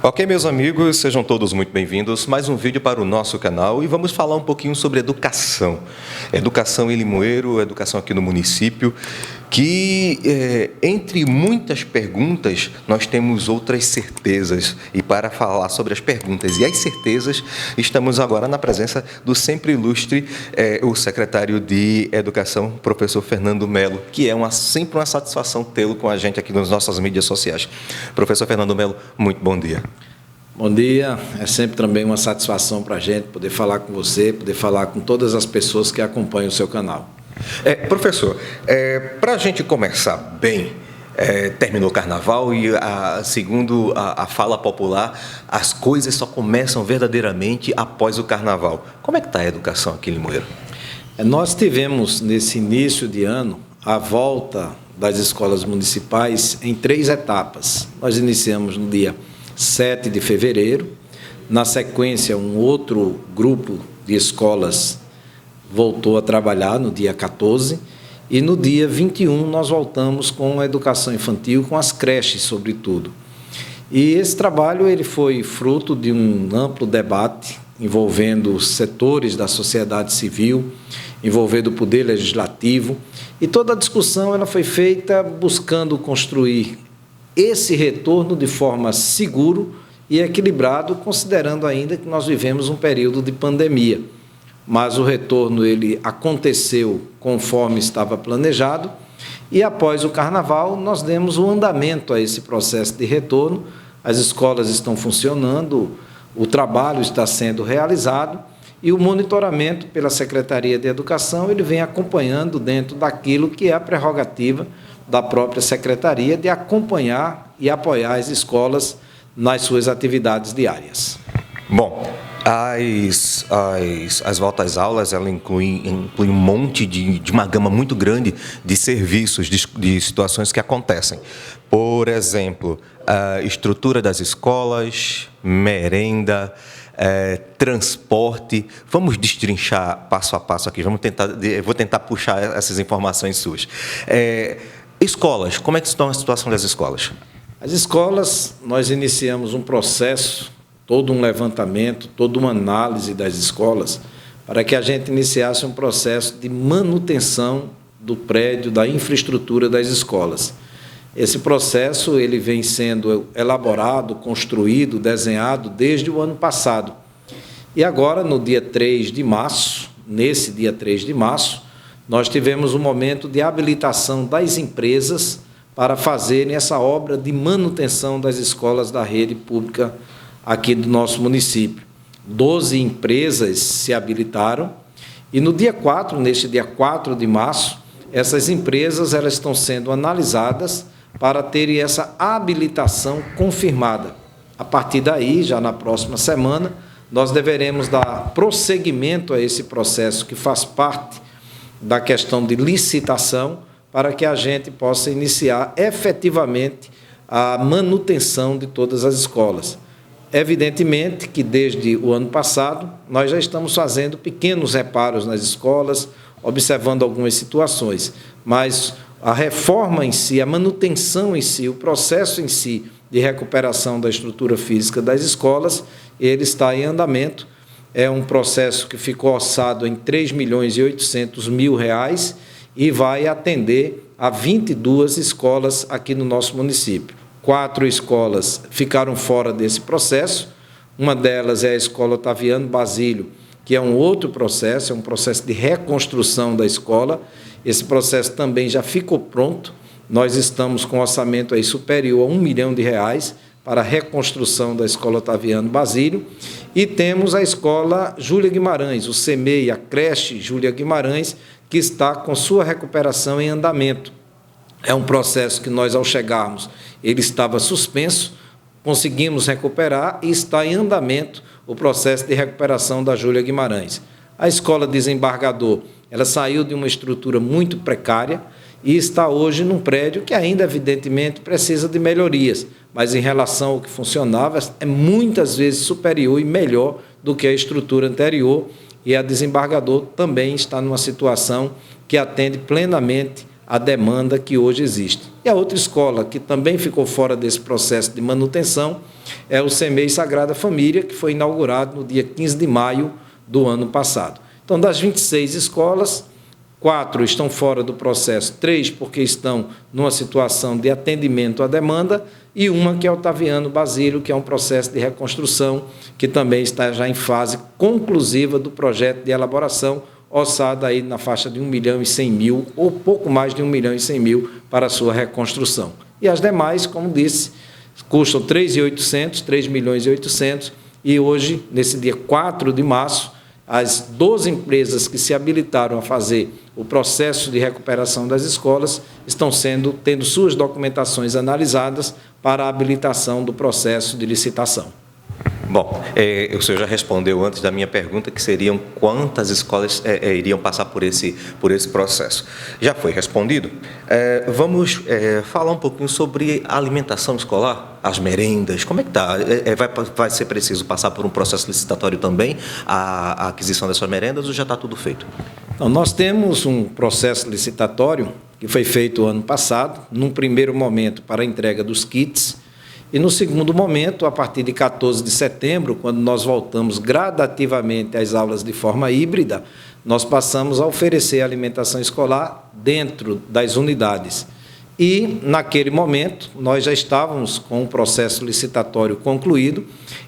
Ok, meus amigos, sejam todos muito bem-vindos. Mais um vídeo para o nosso canal e vamos falar um pouquinho sobre educação. Educação em Limoeiro, educação aqui no município, que entre muitas perguntas nós temos outras certezas. E para falar sobre as perguntas e as certezas, estamos agora na presença do sempre ilustre, o secretário de Educação, professor Fernando Melo, que é sempre uma satisfação tê-lo com a gente aqui nas nossas mídias sociais. Professor Fernando Melo, muito bom dia. Bom dia, é sempre também uma satisfação para a gente poder falar com você, poder falar com todas as pessoas que acompanham o seu canal. Professor, para a gente começar bem, terminou o carnaval e, segundo a fala popular, as coisas só começam verdadeiramente após o carnaval. Como é que está a educação aqui em Limoeiro? Nós tivemos, nesse início de ano, a volta das escolas municipais em 3 etapas. Nós iniciamos no dia 7 de fevereiro, na sequência um outro grupo de escolas voltou a trabalhar no dia 14 e no dia 21 nós voltamos com a educação infantil, com as creches sobretudo. E esse trabalho ele foi fruto de um amplo debate envolvendo os setores da sociedade civil, envolvendo o poder legislativo, e toda a discussão ela foi feita buscando construir esse retorno de forma seguro e equilibrado, considerando ainda que nós vivemos um período de pandemia. Mas o retorno ele aconteceu conforme estava planejado e após o carnaval nós demos o andamento a esse processo de retorno. As escolas estão funcionando, o trabalho está sendo realizado e o monitoramento pela Secretaria de Educação ele vem acompanhando dentro daquilo que é a prerrogativa da própria Secretaria de acompanhar e apoiar as escolas nas suas atividades diárias. Bom, as voltas às aulas ela inclui um monte de uma gama muito grande de serviços, de situações que acontecem. Por exemplo, a estrutura das escolas, merenda, transporte. Vamos destrinchar passo a passo aqui. Vou tentar puxar essas informações suas. Escolas, como é que está a situação das escolas? As escolas, nós iniciamos um processo, todo um levantamento, toda uma análise das escolas, para que a gente iniciasse um processo de manutenção do prédio, da infraestrutura das escolas. Esse processo ele vem sendo elaborado, construído, desenhado desde o ano passado. E agora, no dia 3 de março, nesse dia 3 de março, nós tivemos um momento de habilitação das empresas para fazerem essa obra de manutenção das escolas da rede pública aqui do nosso município. 12 empresas se habilitaram e no dia 4, neste dia 4 de março, essas empresas elas estão sendo analisadas para terem essa habilitação confirmada. A partir daí, já na próxima semana, nós deveremos dar prosseguimento a esse processo que faz parte da questão de licitação para que a gente possa iniciar efetivamente a manutenção de todas as escolas. Evidentemente que desde o ano passado nós já estamos fazendo pequenos reparos nas escolas, observando algumas situações, mas a reforma em si, a manutenção em si, o processo em si de recuperação da estrutura física das escolas, ele está em andamento. É um processo que ficou orçado em R$ 3.800.000 e vai atender a 22 escolas aqui no nosso município. 4 escolas ficaram fora desse processo, uma delas é a Escola Otaviano Basílio, que é um outro processo, é um processo de reconstrução da escola. Esse processo também já ficou pronto, nós estamos com um orçamento aí superior a R$ 1 milhão para a reconstrução da Escola Otaviano Basílio, e temos a Escola Júlia Guimarães, o CEMEI, a creche Júlia Guimarães, que está com sua recuperação em andamento. É um processo que nós, ao chegarmos, ele estava suspenso, conseguimos recuperar e está em andamento o processo de recuperação da Júlia Guimarães. A Escola Desembargador, ela saiu de uma estrutura muito precária e está hoje num prédio que ainda, evidentemente, precisa de melhorias, mas em relação ao que funcionava, é muitas vezes superior e melhor do que a estrutura anterior, e a Desembargador também está numa situação que atende plenamente à demanda que hoje existe. E a outra escola que também ficou fora desse processo de manutenção é o CEMEI Sagrada Família, que foi inaugurado no dia 15 de maio do ano passado. Então, das 26 escolas, 4 estão fora do processo, 3 porque estão numa situação de atendimento à demanda e uma que é o Otaviano Basílio, que é um processo de reconstrução que também está já em fase conclusiva do projeto de elaboração, orçado aí na faixa de 1.100.000 ou pouco mais de 1.100.000 para a sua reconstrução. E as demais, como disse, custam 3.800.000 e hoje, nesse dia 4 de março, as 12 empresas que se habilitaram a fazer o processo de recuperação das escolas estão tendo suas documentações analisadas para a habilitação do processo de licitação. Bom, o senhor já respondeu antes da minha pergunta, que seriam quantas escolas iriam passar por esse processo. Já foi respondido. Vamos falar um pouquinho sobre a alimentação escolar, as merendas. Como é que está? Vai ser preciso passar por um processo licitatório também, a aquisição dessas merendas, ou já está tudo feito? Então, nós temos um processo licitatório que foi feito ano passado, num primeiro momento para a entrega dos kits, e no segundo momento, a partir de 14 de setembro, quando nós voltamos gradativamente às aulas de forma híbrida, nós passamos a oferecer alimentação escolar dentro das unidades. E, naquele momento, nós já estávamos com o processo licitatório concluído.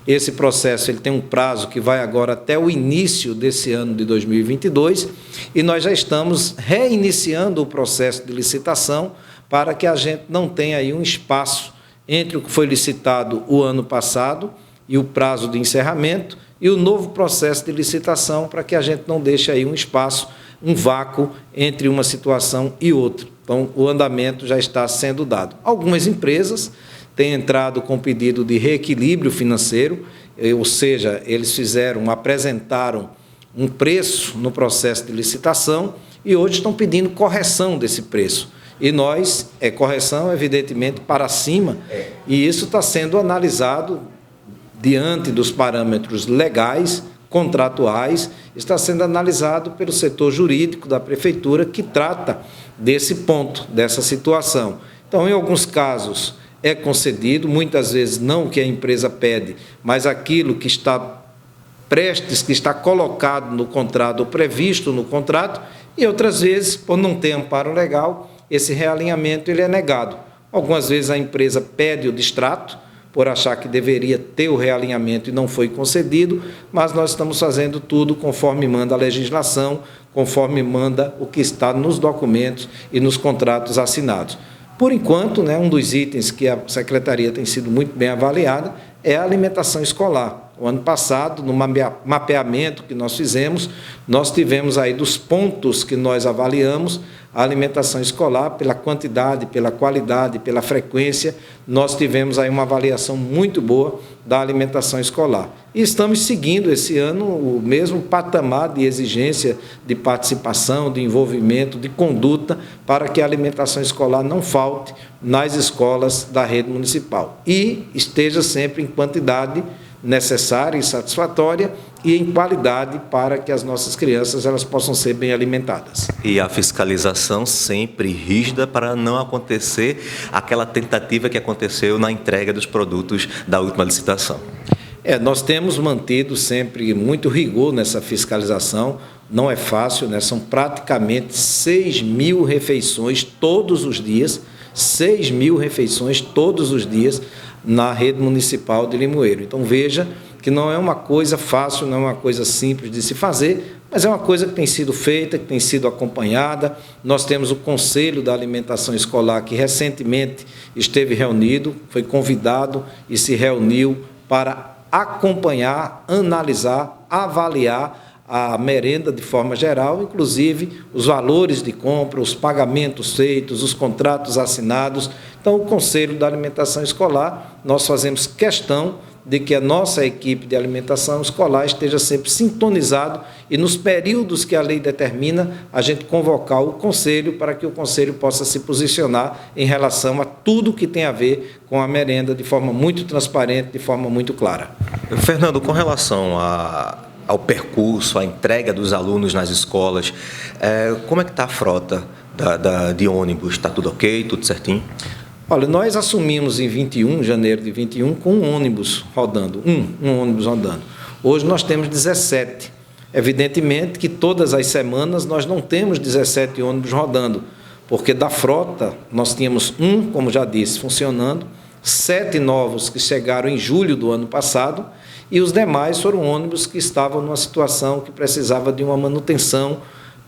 Esse processo ele tem um prazo que vai agora até o início desse ano de 2022, e nós já estamos reiniciando o processo de licitação para que a gente não tenha aí um espaço entre o que foi licitado o ano passado e o prazo de encerramento e o novo processo de licitação, para que a gente não deixe aí um espaço, um vácuo entre uma situação e outra. Então, o andamento já está sendo dado. Algumas empresas têm entrado com pedido de reequilíbrio financeiro, ou seja, eles apresentaram um preço no processo de licitação e hoje estão pedindo correção desse preço. E nós, correção, evidentemente, para cima, e isso está sendo analisado diante dos parâmetros legais, contratuais, está sendo analisado pelo setor jurídico da Prefeitura, que trata desse ponto, dessa situação. Então, em alguns casos, é concedido, muitas vezes não o que a empresa pede, mas aquilo que está prestes, que está colocado no contrato, ou previsto no contrato, e outras vezes, por não ter amparo legal, esse realinhamento ele é negado. Algumas vezes a empresa pede o distrato, por achar que deveria ter o realinhamento e não foi concedido, mas nós estamos fazendo tudo conforme manda a legislação, conforme manda o que está nos documentos e nos contratos assinados. Por enquanto, um dos itens que a Secretaria tem sido muito bem avaliada é a alimentação escolar. O ano passado, no mapeamento que nós fizemos, nós tivemos aí dos pontos que nós avaliamos, a alimentação escolar, pela quantidade, pela qualidade, pela frequência, nós tivemos aí uma avaliação muito boa da alimentação escolar. E estamos seguindo esse ano o mesmo patamar de exigência de participação, de envolvimento, de conduta, para que a alimentação escolar não falte nas escolas da rede municipal e esteja sempre em quantidade necessária e satisfatória e em qualidade para que as nossas crianças elas possam ser bem alimentadas. E a fiscalização sempre rígida para não acontecer aquela tentativa que aconteceu na entrega dos produtos da última licitação. Nós temos mantido sempre muito rigor nessa fiscalização, não é fácil, são praticamente 6.000 refeições todos os dias, 6.000 refeições todos os dias na rede municipal de Limoeiro. Então, veja que não é uma coisa fácil, não é uma coisa simples de se fazer, mas é uma coisa que tem sido feita, que tem sido acompanhada. Nós temos o Conselho da Alimentação Escolar, que recentemente esteve reunido, foi convidado e se reuniu para acompanhar, analisar, avaliar a merenda de forma geral, inclusive os valores de compra, os pagamentos feitos, os contratos assinados. Então, o Conselho da Alimentação Escolar, nós fazemos questão de que a nossa equipe de alimentação escolar esteja sempre sintonizado e nos períodos que a lei determina, a gente convocar o Conselho para que o Conselho possa se posicionar em relação a tudo que tem a ver com a merenda de forma muito transparente, de forma muito clara. Fernando, com relação ao percurso, à entrega dos alunos nas escolas, como é que está a frota de ônibus, está tudo ok, tudo certinho? Olha, nós assumimos em 21, janeiro de 21, com um ônibus rodando, um ônibus rodando. Hoje nós temos 17. Evidentemente que todas as semanas nós não temos 17 ônibus rodando, porque da frota nós tínhamos como já disse, funcionando, 7 novos que chegaram em julho do ano passado, e os demais foram ônibus que estavam numa situação que precisava de uma manutenção,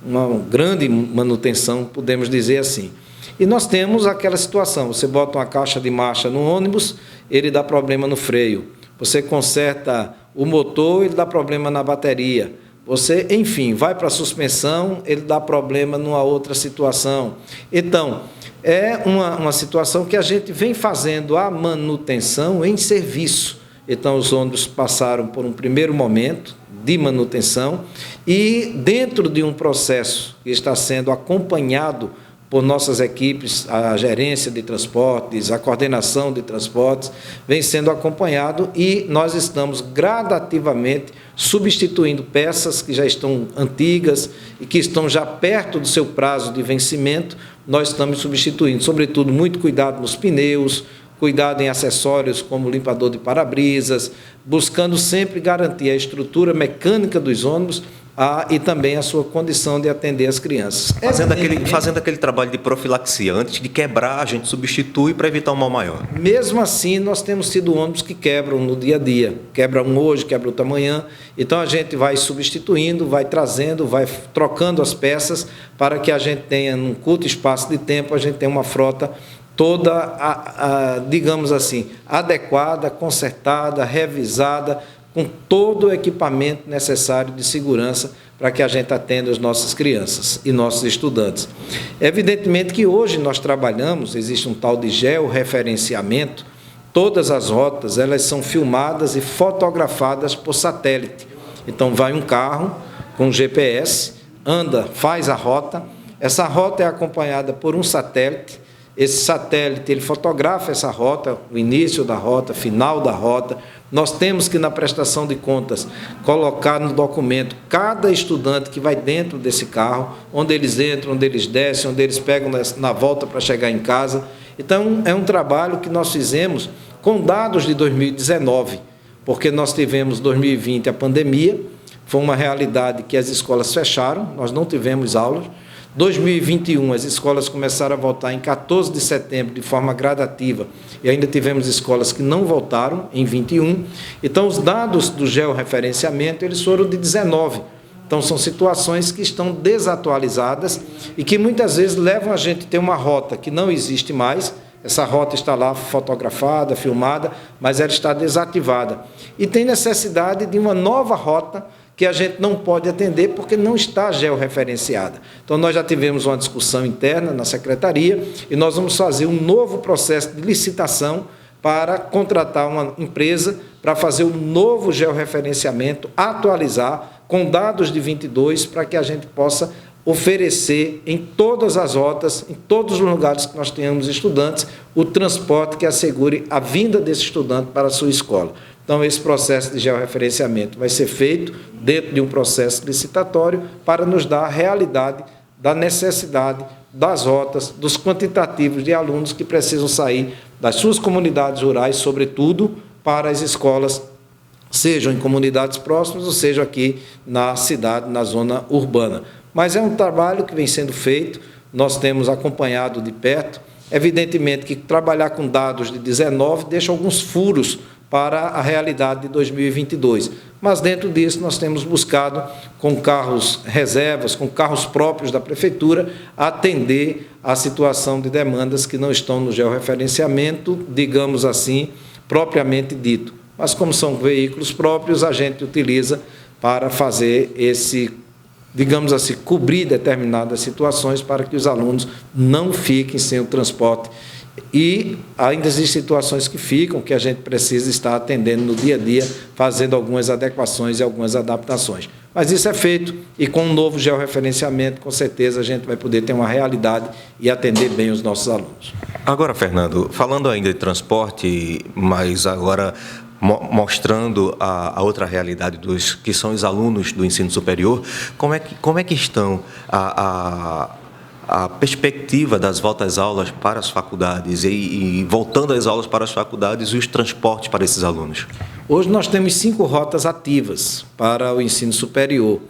uma grande manutenção, podemos dizer assim. E nós temos aquela situação, você bota uma caixa de marcha no ônibus, ele dá problema no freio. Você conserta o motor, ele dá problema na bateria. Você, enfim, vai para a suspensão, ele dá problema numa outra situação. Então, é uma situação que a gente vem fazendo a manutenção em serviço. Então, os ônibus passaram por um primeiro momento de manutenção e dentro de um processo que está sendo acompanhado por nossas equipes, a gerência de transportes, a coordenação de transportes, vem sendo acompanhado e nós estamos gradativamente substituindo peças que já estão antigas e que estão já perto do seu prazo de vencimento, nós estamos substituindo, sobretudo muito cuidado nos pneus, cuidado em acessórios como limpador de para-brisas, buscando sempre garantir a estrutura mecânica dos ônibus e também a sua condição de atender as crianças. Fazendo aquele trabalho de profilaxia. Antes de quebrar, a gente substitui para evitar um mal maior. Mesmo assim, nós temos tido ônibus que quebram no dia a dia. Quebra um hoje, quebra outro amanhã. Então, a gente vai substituindo, vai trazendo, vai trocando as peças para que a gente tenha, num curto espaço de tempo, a gente tenha uma frota toda, digamos assim, adequada, consertada, revisada, com todo o equipamento necessário de segurança para que a gente atenda as nossas crianças e nossos estudantes. Evidentemente que hoje nós trabalhamos, existe um tal de georreferenciamento, todas as rotas elas são filmadas e fotografadas por satélite. Então vai um carro com GPS, anda, faz a rota, essa rota é acompanhada por um satélite. Esse satélite, ele fotografa essa rota, o início da rota, final da rota. Nós temos que, na prestação de contas, colocar no documento cada estudante que vai dentro desse carro, onde eles entram, onde eles descem, onde eles pegam na volta para chegar em casa. Então, é um trabalho que nós fizemos com dados de 2019, porque nós tivemos 2020 a pandemia, foi uma realidade que as escolas fecharam, nós não tivemos aulas. 2021, as escolas começaram a voltar em 14 de setembro de forma gradativa e ainda tivemos escolas que não voltaram em 21. Então, os dados do georreferenciamento, eles foram de 19. Então, são situações que estão desatualizadas e que muitas vezes levam a gente a ter uma rota que não existe mais. Essa rota está lá fotografada, filmada, mas ela está desativada. E tem necessidade de uma nova rota que a gente não pode atender porque não está georreferenciada. Então, nós já tivemos uma discussão interna na secretaria e nós vamos fazer um novo processo de licitação para contratar uma empresa para fazer um novo georreferenciamento, atualizar com dados de 22 para que a gente possa oferecer em todas as rotas, em todos os lugares que nós tenhamos estudantes, o transporte que assegure a vinda desse estudante para a sua escola. Então, esse processo de georreferenciamento vai ser feito dentro de um processo licitatório para nos dar a realidade da necessidade das rotas, dos quantitativos de alunos que precisam sair das suas comunidades rurais, sobretudo para as escolas, sejam em comunidades próximas ou seja aqui na cidade, na zona urbana. Mas é um trabalho que vem sendo feito, nós temos acompanhado de perto. Evidentemente que trabalhar com dados de 19 deixa alguns furos para a realidade de 2022. Mas dentro disso nós temos buscado, com carros reservas, com carros próprios da Prefeitura, atender à situação de demandas que não estão no georreferenciamento, digamos assim, propriamente dito. Mas como são veículos próprios, a gente utiliza para fazer esse, digamos assim, cobrir determinadas situações para que os alunos não fiquem sem o transporte. E ainda existem situações que ficam, que a gente precisa estar atendendo no dia a dia, fazendo algumas adequações e algumas adaptações. Mas isso é feito e com um novo georreferenciamento, com certeza a gente vai poder ter uma realidade e atender bem os nossos alunos. Agora, Fernando, falando ainda de transporte, mas agora mostrando a outra realidade dos que são os alunos do ensino superior, como é que estão a perspectiva das voltas às aulas para as faculdades e voltando às aulas para as faculdades e os transportes para esses alunos? Hoje nós temos 5 rotas ativas para o ensino superior.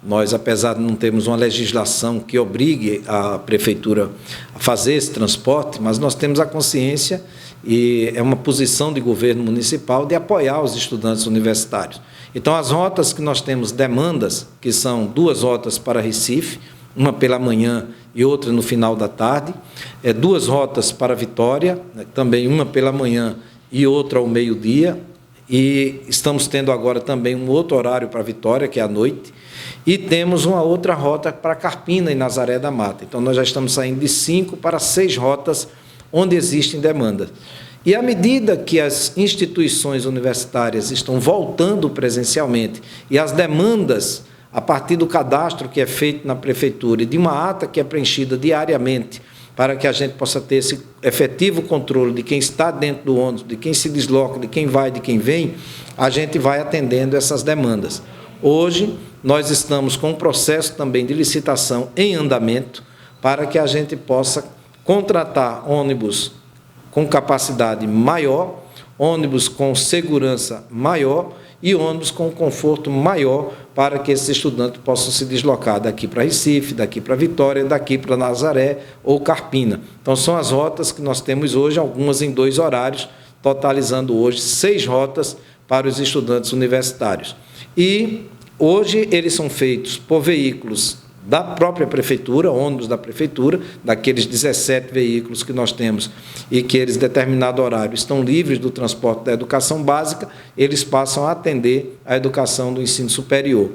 Nós, apesar de não termos uma legislação que obrigue a prefeitura a fazer esse transporte, mas nós temos a consciência e é uma posição de governo municipal de apoiar os estudantes universitários. Então, as rotas que nós temos demandas, que são 2 rotas para Recife, uma pela manhã e outra no final da tarde, 2 rotas para Vitória, também uma pela manhã e outra ao meio-dia, e estamos tendo agora também um outro horário para Vitória, que é à noite, e temos uma outra rota para Carpina e Nazaré da Mata. Então, nós já estamos saindo de 5 para 6 rotas onde existem demandas. E à medida que as instituições universitárias estão voltando presencialmente e as demandas, a partir do cadastro que é feito na prefeitura e de uma ata que é preenchida diariamente, para que a gente possa ter esse efetivo controle de quem está dentro do ônibus, de quem se desloca, de quem vai, de quem vem, a gente vai atendendo essas demandas. Hoje, nós estamos com um processo também de licitação em andamento para que a gente possa contratar ônibus com capacidade maior, ônibus com segurança maior e ônibus com conforto maior para que esses estudantes possam se deslocar daqui para Recife, daqui para Vitória, daqui para Nazaré ou Carpina. Então, são as rotas que nós temos hoje, algumas em 2 horários, totalizando hoje 6 rotas para os estudantes universitários. E hoje eles são feitos por veículos da própria prefeitura, ônibus da prefeitura, daqueles 17 veículos que nós temos e que eles, em determinado horário, estão livres do transporte da educação básica, eles passam a atender a educação do ensino superior.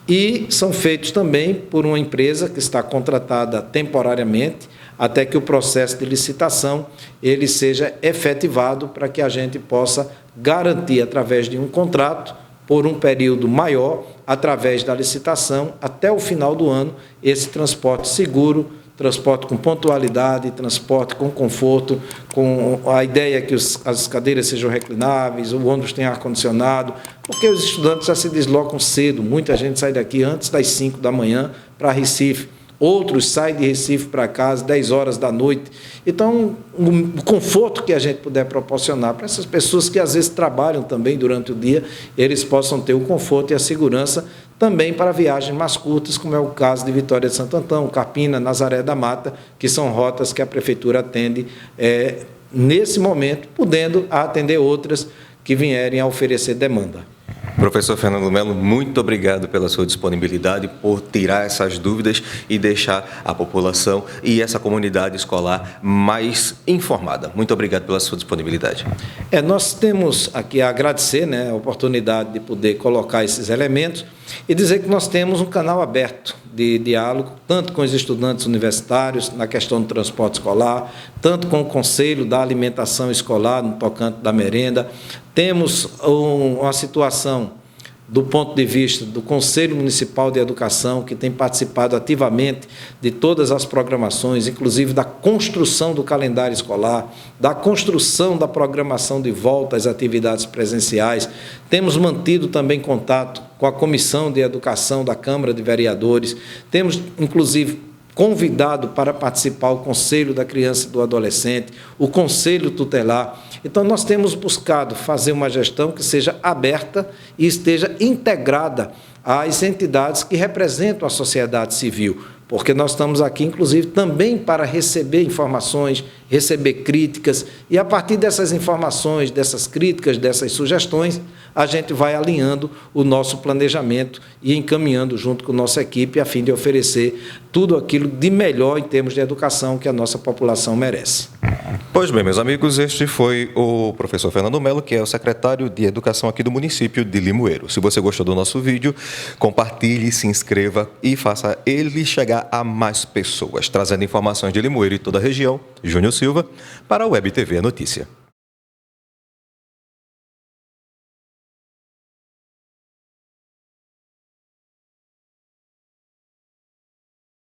E são feitos também por uma empresa que está contratada temporariamente, até que o processo de licitação ele seja efetivado para que a gente possa garantir, através de um contrato, por um período maior, através da licitação, até o final do ano, esse transporte seguro, transporte com pontualidade, transporte com conforto, com a ideia que as cadeiras sejam reclináveis, o ônibus tenha ar-condicionado, porque os estudantes já se deslocam cedo, muita gente sai daqui antes das 5 da manhã para Recife. Outros saem de Recife para casa, 10 horas da noite. Então, o conforto que a gente puder proporcionar para essas pessoas que às vezes trabalham também durante o dia, eles possam ter o conforto e a segurança também para viagens mais curtas, como é o caso de Vitória de Santo Antão, Carpina, Nazaré da Mata, que são rotas que a prefeitura atende nesse momento, podendo atender outras que vierem a oferecer demanda. Professor Fernando Melo, muito obrigado pela sua disponibilidade, por tirar essas dúvidas e deixar a população e essa comunidade escolar mais informada. Muito obrigado pela sua disponibilidade. Nós temos aqui a agradecer, a oportunidade de poder colocar esses elementos e dizer que nós temos um canal aberto de diálogo, tanto com os estudantes universitários, na questão do transporte escolar, tanto com o Conselho da Alimentação Escolar, no tocante da merenda. Temos uma situação do ponto de vista do Conselho Municipal de Educação, que tem participado ativamente de todas as programações, inclusive da construção do calendário escolar, da construção da programação de volta às atividades presenciais. Temos mantido também contato com a Comissão de Educação da Câmara de Vereadores. Temos, inclusive, convidado para participar o Conselho da Criança e do Adolescente, o Conselho Tutelar. Então, nós temos buscado fazer uma gestão que seja aberta e esteja integrada às entidades que representam a sociedade civil, porque nós estamos aqui, inclusive, também para receber informações, receber críticas, e a partir dessas informações, dessas críticas, dessas sugestões, a gente vai alinhando o nosso planejamento e encaminhando junto com a nossa equipe a fim de oferecer tudo aquilo de melhor em termos de educação que a nossa população merece. Pois bem, meus amigos, este foi o professor Fernando Melo, que é o secretário de Educação aqui do município de Limoeiro. Se você gostou do nosso vídeo, compartilhe, se inscreva e faça ele chegar a mais pessoas. Trazendo informações de Limoeiro e toda a região, Júnior Silva, para a Web TV Notícia.